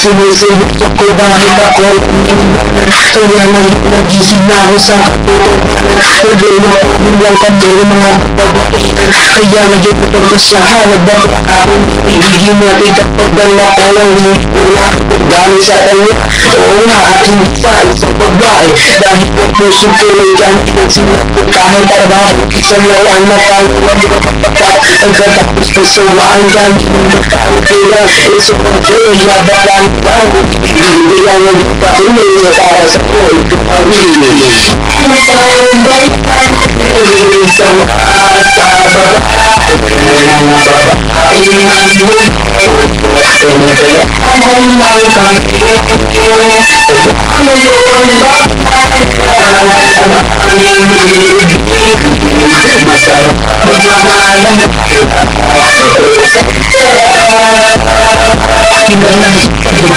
Sinisibot ako bakit ako kaya nagising na ako sa problema bilang kandil mga babae kaya nagiputong ko sa hawag bakit ako higigin natin kapag dala ko lang dami sa kanya oo nga aking fan sa babae dahil po puso ko lang dyan sinapot kahit trabaho isang lang napangawag pagkatapos ko sa waan dyan kaya iso ko dyan nabalang bilang nagpatuloy na para sa pool kapamili isang asa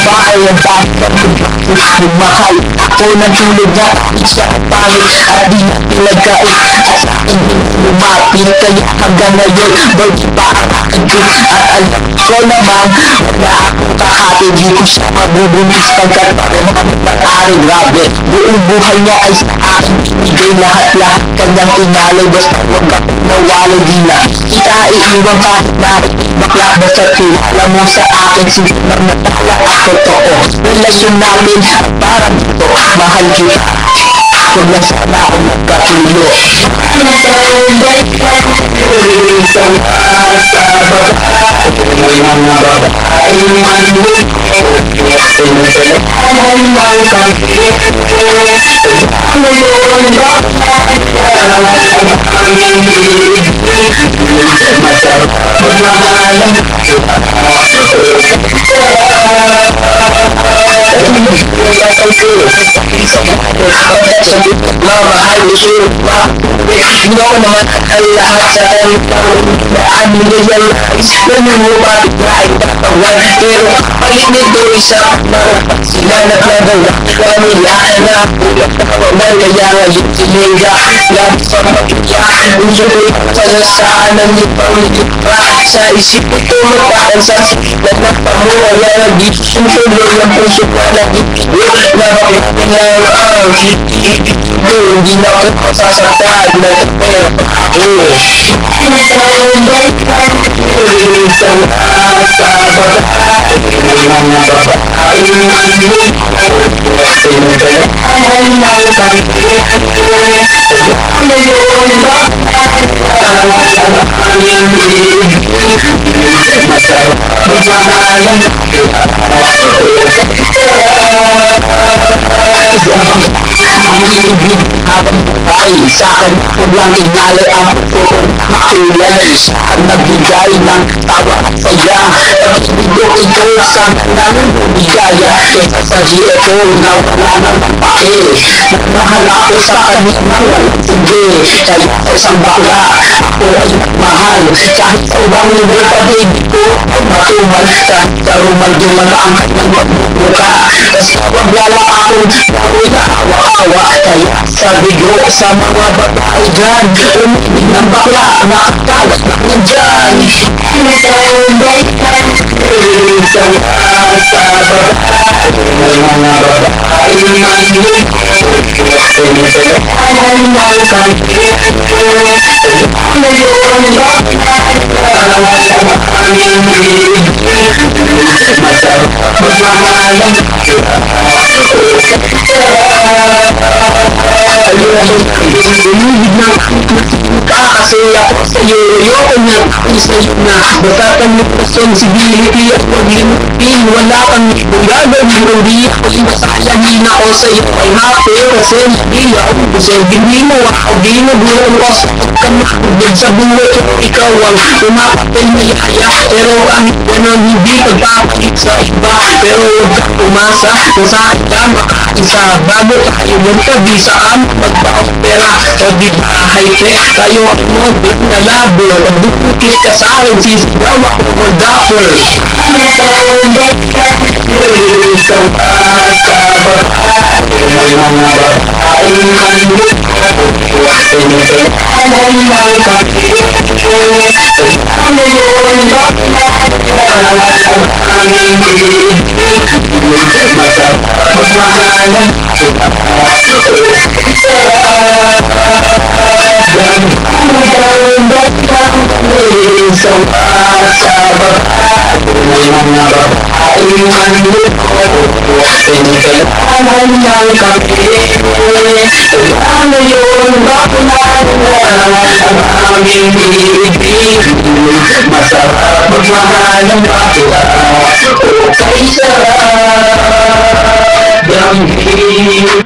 bahay ang mahal ako natulog na sa pangit at di na pinagkain at sa akin lumapit kaya hanggang ngayon bagi pa ang aking at alam ko naman wala akong kahati di ko siya mabubunis pagkat pag-ari grabe buong buhay niya ay sa akin ibigay lahat kanyang inalay basta huwag akong nawalay di na kita iiwan kahit na bakla basta kilala mo sa akin sinunang natala at totoo relasyon namin parang ito mahal kita huwag lang sana ako magkatulo isang asa babae mga babae manhid pinagalaman ng kapit ngayon bakit masarap magmamahalan mamahal usul hindi ako naman ang lahat sa daan nila nanungubat na ay tatawan pero palit nito isa sila naglagawa kanila na kaya ngayon siliga lahat sa makikya gusto ko ipasasaan ng ipangilipa sa isip ito mataan sa sikilan ng pamuwala na dito suntuloy ng puso ko na ipigil na makikilang ang hindi na ako sasaktan na pero isang asa babae mga babae manhid pinagalaman ng kapit ngayon bakit masarap magmamahalan habang buhay sa akin huwag lang inalay ang makulay at nagbigay ng tawa at saya pag-ibig ito sa namin bigaya kesa sa hiya ko na wala nang pake mahal ako sa kanya sige kaya sa isang bakla ako ay mahal kahit sa ibang libre pag-ibig ko matumal kahit sa rumal-dumal ang kanyang magbubuka kasi huwag wala akong gawin na awa-awa kaya sabi ko sa mga babae dyan umibig ng bakla nakakalat na dyan isang asa babae mga babae manhid pinagalaman ng kapit ngayon bakit masarap magmamahalan Lumibig na kasi ako sa iyo ayoko na sa'yo na matatan mo responsibility at pag-limutin wala kang gagawin hindi ako imasayahin ako sa iyo ay happy kasi hindi ako hindi mo ako di mo buwan ko sa makagod sa buhay ikaw ang umapapil na yaya pero kahit gano'n hindi pagpapalit sa iba pero huwag kang umasa kung saan ka makaisa bago tayo magkabi saan magpa-opera o di ba high-tech tayo ako mag-black na lover. Pag duplicate ka sa akin, sisigaw ako for dapper. Isang pagkabahay, may mga babae manlito. Pinagkailangan ng kapit. Ano yun ba? Ang aming ibig. Masarap magmahalan. Isang pagsabay, may mga babae manlito. Pinagkailangan ng kapit. Ano yun ba? Ang aming ibig. Masarap magmahal ng bakla. Kay sarap damhin.